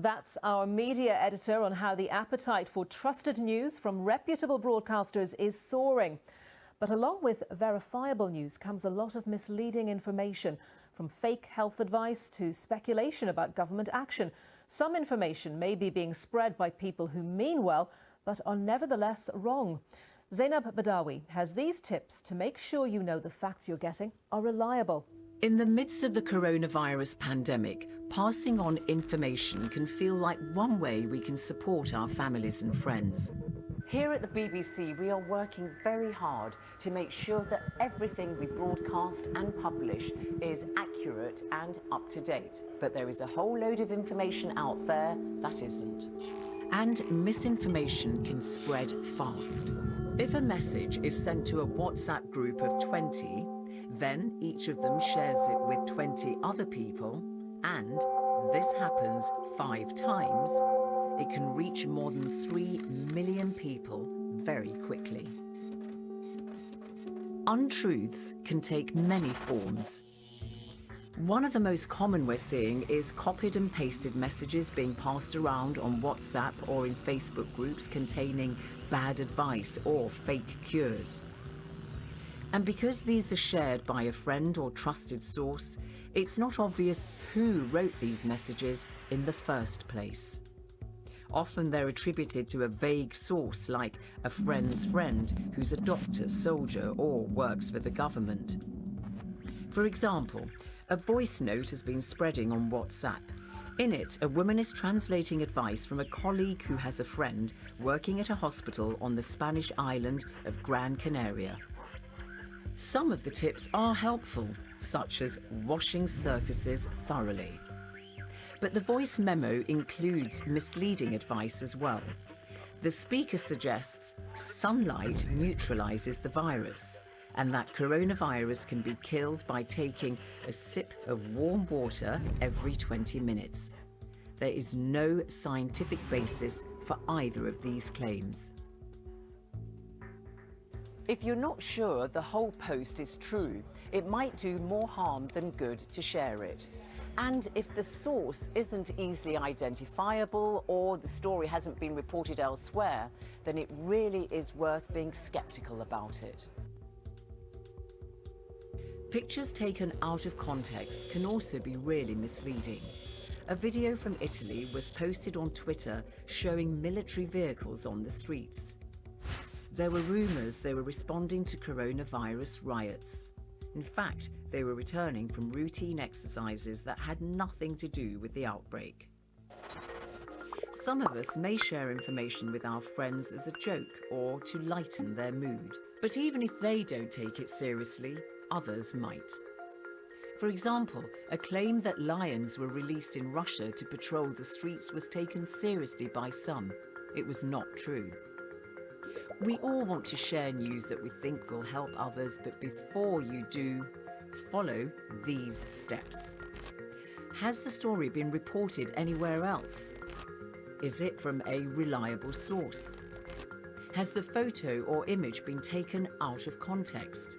That's our media editor on how the appetite for trusted news from reputable broadcasters is soaring. But along with verifiable news comes a lot of misleading information, from fake health advice to speculation about government action. Some information may be being spread by people who mean well, but are nevertheless wrong. Zainab Badawi has these tips to make sure you know the facts you're getting are reliable. In the midst of the coronavirus pandemic, passing on information can feel like one way we can support our families and friends. Here at the BBC, we are working very hard to make sure that everything we broadcast and publish is accurate and up to date. But there is a whole load of information out there that isn't. And misinformation can spread fast. If a message is sent to a WhatsApp group of 20, then each of them shares it with 20 other people, and this happens 5 times, it can reach more than 3 million people very quickly. Untruths can take many forms. One of the most common we're seeing is copied and pasted messages being passed around on WhatsApp or in Facebook groups containing bad advice or fake cures. And because these are shared by a friend or trusted source, it's not obvious who wrote these messages in the first place. Often they're attributed to a vague source like a friend's friend who's a doctor, soldier, or works for the government. For example, a voice note has been spreading on WhatsApp. In it, a woman is translating advice from a colleague who has a friend working at a hospital on the Spanish island of Gran Canaria. Some of the tips are helpful, such as washing surfaces thoroughly. But the voice memo includes misleading advice as well. The speaker suggests sunlight neutralizes the virus, and that coronavirus can be killed by taking a sip of warm water every 20 minutes. There is no scientific basis for either of these claims. If you're not sure the whole post is true, it might do more harm than good to share it. And if the source isn't easily identifiable or the story hasn't been reported elsewhere, then it really is worth being skeptical about it. Pictures taken out of context can also be really misleading. A video from Italy was posted on Twitter showing military vehicles on the streets. There were rumours they were responding to coronavirus riots. In fact, they were returning from routine exercises that had nothing to do with the outbreak. Some of us may share information with our friends as a joke or to lighten their mood. But even if they don't take it seriously, others might. For example, a claim that lions were released in Russia to patrol the streets was taken seriously by some. It was not true. We all want to share news that we think will help others, but before you do, follow these steps. Has the story been reported anywhere else? Is it from a reliable source? Has the photo or image been taken out of context?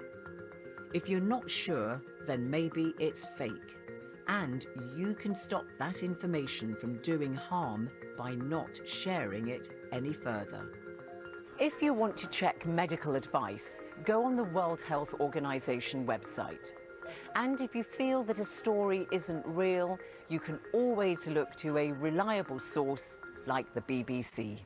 If you're not sure, then maybe it's fake. And you can stop that information from doing harm by not sharing it any further. If you want to check medical advice, go on the World Health Organization website. And if you feel that a story isn't real, you can always look to a reliable source like the BBC.